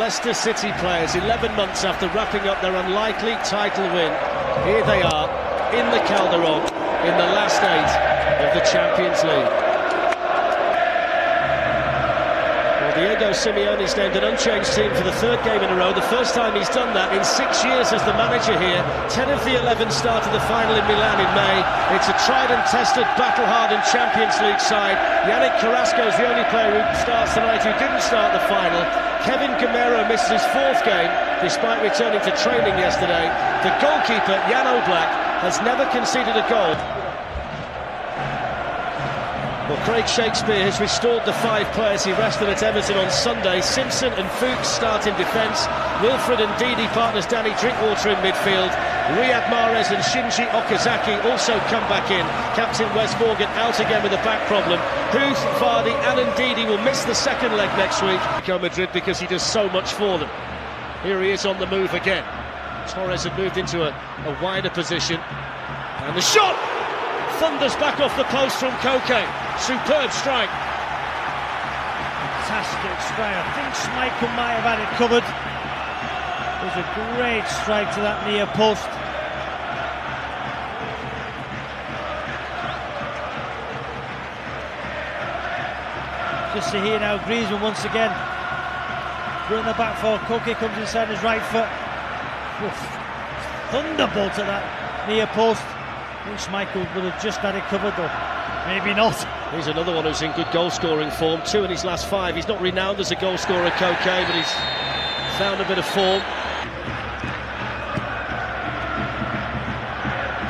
Leicester City players, 11 months after wrapping up their unlikely title win, here they are in the Calderon in the last 8 of the Champions League. Diego Simeone's named an unchanged team for the 3rd game in a row, the first time he's done that in 6 years as the manager here. 10 of the 11 started the final in Milan in May. It's a tried and tested, battle-hardened Champions League side. Yannick Carrasco is the only player who starts tonight who didn't start the final. Kevin Gamero misses his 4th game, despite returning to training yesterday. The goalkeeper, Jan Oblak, has never conceded a goal. Well, Craig Shakespeare has restored the 5 players he rested at Everton on Sunday. Simpson and Fuchs start in defence. Wilfred and Ndidi partners Danny Drinkwater in midfield. Riyad Mahrez and Shinji Okazaki also come back in. Captain Wes Morgan out again with a back problem. Huth, Vardy and Ndidi will miss the 2nd leg next week. Madrid because he does so much for them. Here he is on the move again. Torres had moved into a wider position. And the shot! Thunders back off the post from Koke. Superb strike. Fantastic strike. I think Schmeichel might have had it covered. It was a great strike to that near post. Just see here now, Griezmann once again. Running the back four. Koke comes inside his right foot. Oof. Thunderbolt at that near post. I think Schmeichel would have just had it covered though. Maybe not. He's another one who's in good goal-scoring form. 2 in his last 5. He's not renowned as a goal-scorer, Koke, but he's found a bit of form.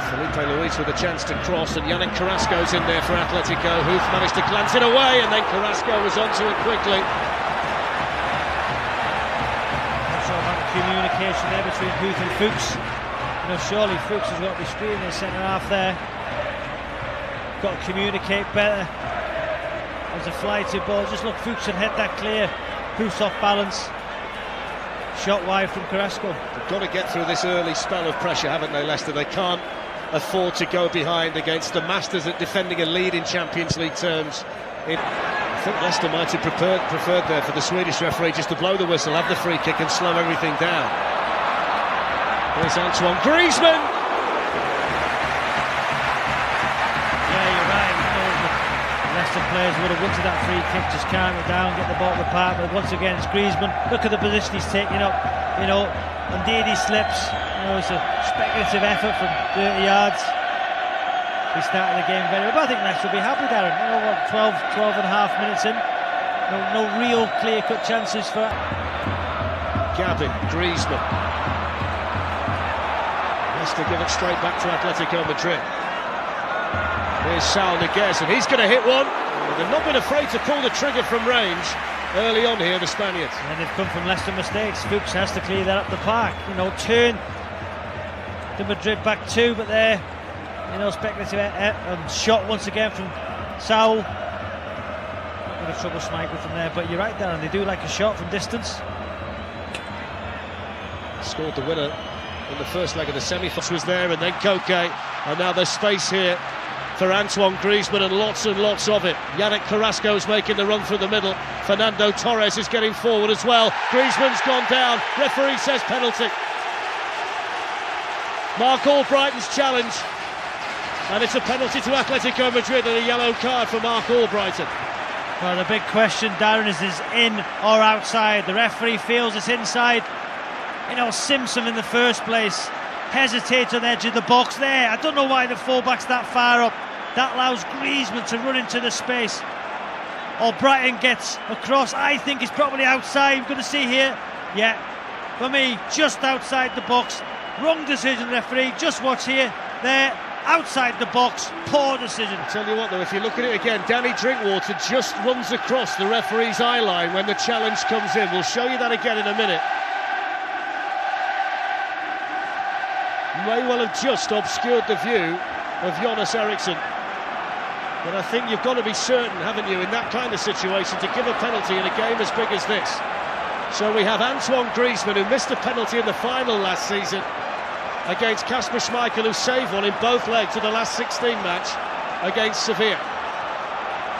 Felipe Luis with a chance to cross, and Yannick Carrasco's in there for Atletico. Huth managed to glance it away, and then Carrasco was onto it quickly. Also about communication there between Huth and Fuchs. You know, surely Fuchs has got to be screening the centre half there. Got to communicate better. There's a fly-to ball. Just look, Fuchs had hit that clear. Huth's off balance. Shot wide from Carrasco. They've got to get through this early spell of pressure, haven't they, Leicester? They can't afford to go behind against the masters at defending a lead in Champions League terms. I think Leicester might have preferred there for the Swedish referee just to blow the whistle, have the free kick and slow everything down. Here's Antoine Griezmann. Yeah, you're right. You know, the Leicester players would have wanted that free kick, just calm it down, get the ball to the park. But once again, it's Griezmann. Look at the position he's taking up. You know, indeed he slips. You know, it's a speculative effort from 30 yards. He started the game very well. But I think Leicester will be happy, Darren. You know what, 12 and a half minutes in. No real clear-cut chances for Gavin, Griezmann. To give it straight back to Atletico Madrid. Here's Saul Niguez, and he's going to hit one. They've not been afraid to pull the trigger from range early on here, the Spaniards. And they've come from Leicester mistakes. Fuchs has to clear that up the park. You know, turn the Madrid back 2, but there, you know, speculative shot once again from Saul. Not going to trouble Schmeichel from there, but you're right, Darren. They do like a shot from distance. Scored the winner in the first leg of the semi-finals was there, and then Koke, and now there's space here for Antoine Griezmann and lots of it. Yannick Carrasco's making the run through the middle. Fernando Torres is getting forward as well. Griezmann's gone down. Referee says penalty. Mark Albrighton's challenge, and it's a penalty to Atletico Madrid and a yellow card for Mark Albrighton. Well, the big question, Darren, is in or outside? The referee feels it's inside. You know, Simpson in the first place hesitates on the edge of the box there. I don't know why the fullback's that far up. That allows Griezmann to run into the space. Albrighton gets across. I think he's probably outside. We're going to see here. Yeah, for me, just outside the box. Wrong decision, referee. Just watch here. There, outside the box. Poor decision. I'll tell you what, though, if you look at it again, Danny Drinkwater just runs across the referee's eye line when the challenge comes in. We'll show you that again in a minute. May well have just obscured the view of Jonas Eriksson. But I think you've got to be certain, haven't you, in that kind of situation, to give a penalty in a game as big as this. So we have Antoine Griezmann, who missed a penalty in the final last season against Kasper Schmeichel, who saved one in both legs of the last 16 match against Sevilla.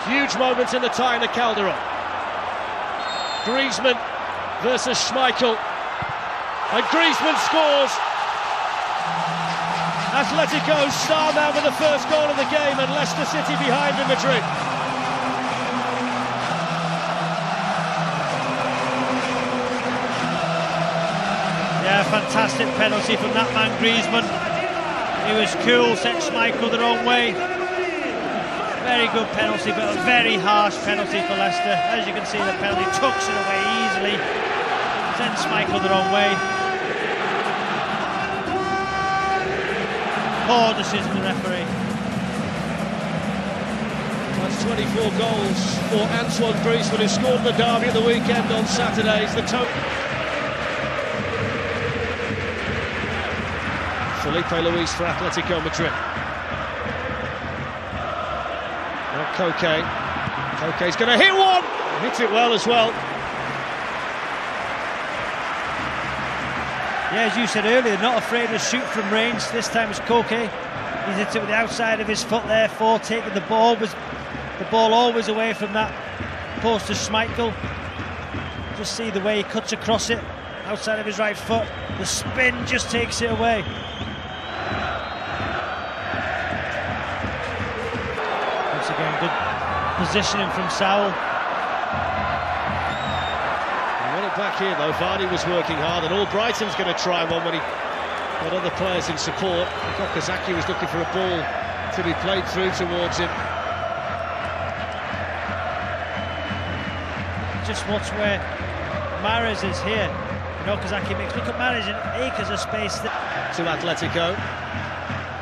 Huge moment in the tie in the Calderon. Griezmann versus Schmeichel. And Griezmann scores. Atletico star now with the first goal of the game, and Leicester City behind in Madrid. Yeah, fantastic penalty from that man Griezmann. He was cool, set Schmeichel the wrong way. Very good penalty, but a very harsh penalty for Leicester. As you can see, the penalty tucks it away easily. Sends Schmeichel the wrong way. Poor decision, the referee. That's 24 goals for Antoine Griezmann, who scored the derby at the weekend on Saturdays. The total. Felipe Luis for Atletico Madrid. Now Koke's going to hit one! Hits it well as well. Yeah, as you said earlier, not afraid to shoot from range. This time it's Koke. He's hit it with the outside of his foot there, taking the ball always away from that post to Schmeichel. Just see the way he cuts across it, outside of his right foot. The spin just takes it away. Once again, good positioning from Saul. Back here though, Vardy was working hard, and all Brighton's going to try one when he got other players in support. Okazaki was looking for a ball to be played through towards him. Just watch where Mahrez is here. And Okazaki makes, look at Mahrez in acres of space. To Atletico.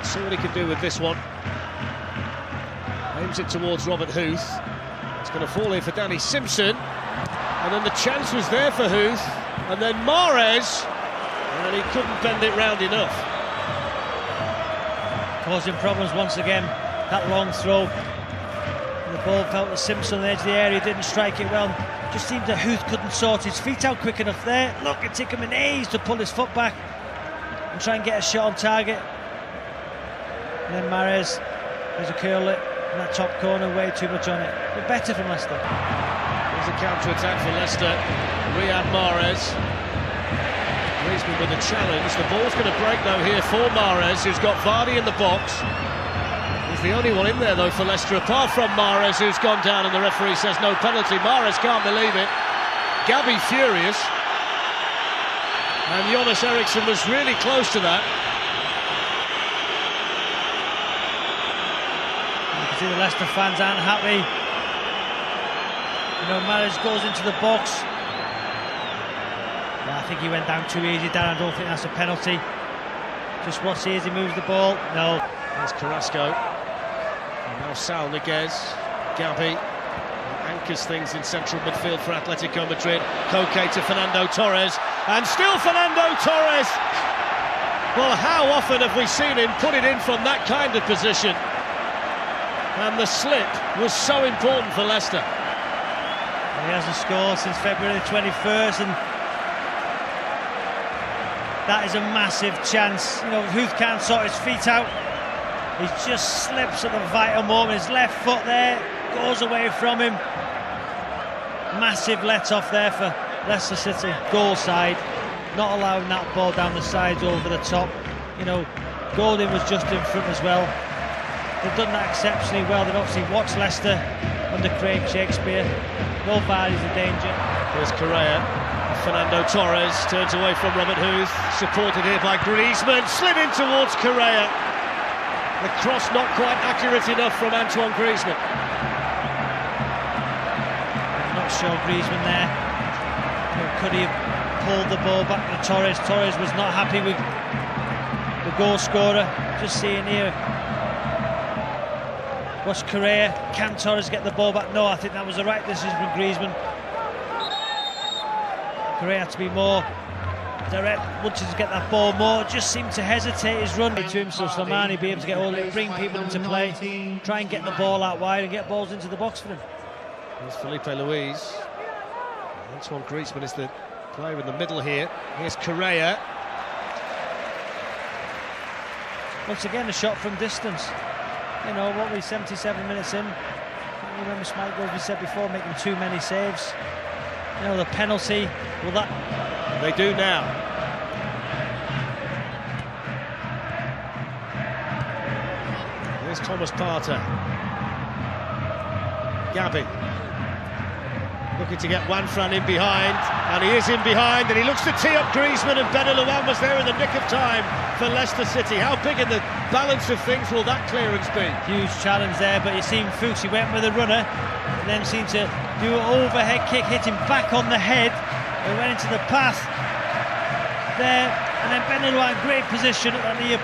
See what he can do with this one. Aims it towards Robert Huth. It's going to fall here for Danny Simpson. And then the chance was there for Huth, and then Mahrez, and he couldn't bend it round enough. Causing problems once again, that long throw. The ball fell to Simpson on the edge of the area, didn't strike it well. Just seemed that Huth couldn't sort his feet out quick enough there. Look, it took him an age to pull his foot back and try and get a shot on target. And then Mahrez, there's a curl it in that top corner, way too much on it. But better from Leicester. There's a counter-attack for Leicester. Riyad Mahrez. Griezmann with the challenge. The ball's going to break though here for Mahrez, who's got Vardy in the box. He's the only one in there though for Leicester, apart from Mahrez, who's gone down, and the referee says no penalty. Mahrez can't believe it. Gabby furious. And Jonas Eriksson was really close to that. You can see the Leicester fans aren't happy. You know, Mahrez goes into the box. Yeah, I think he went down too easy, Darren. I don't think that's a penalty. Just watch here as he moves the ball. No. There's Carrasco. And now Saul Niguez. Gabby anchors things in central midfield for Atletico Madrid. Koke to Fernando Torres. And still Fernando Torres. Well, how often have we seen him put it in from that kind of position? And the slip was so important for Leicester. He hasn't scored since February the 21st, and that is a massive chance. You know, Huth can't sort his feet out. He just slips at the vital moment. His left foot there goes away from him. Massive let-off there for Leicester City. Goal side, not allowing that ball down the sides over the top. You know, Golding was just in front as well. They've done that exceptionally well. They've obviously watched Leicester under Craig Shakespeare. No Vardy's a danger. Here's Correa. Fernando Torres turns away from Robert Huth. Supported here by Griezmann. Slid in towards Correa. The cross not quite accurate enough from Antoine Griezmann. I'm not sure Griezmann there. Could he have pulled the ball back to Torres? Torres was not happy with the goal scorer. Just seeing here. Watch Correa. Can Torres get the ball back? No, I think that was the right decision from Griezmann. Correa had to be more direct, wanted to get that ball more, just seemed to hesitate his run to him, so Slimani be able to get all it, bring people into play, try and get the ball out wide and get balls into the box for him. Here's Felipe Luis. Antoine Griezmann is the player in the middle here. Here's Correa. Once again, a shot from distance. You know, what we 77 minutes in. I remember Schmeichel, as we said before, making too many saves. You know, the penalty, will that... They do now. Here's Thomas Partey. Gabby. Looking to get Juanfran in behind, and he is in behind, and he looks to tee up Griezmann, and Benelux was there in the nick of time for Leicester City. How big in the balance of things will that clearance be? Huge challenge there, but you seen Fuchs, he went with a runner, and then seemed to do an overhead kick, hit him back on the head, and went into the path there, and then Benelux in great position at the near post.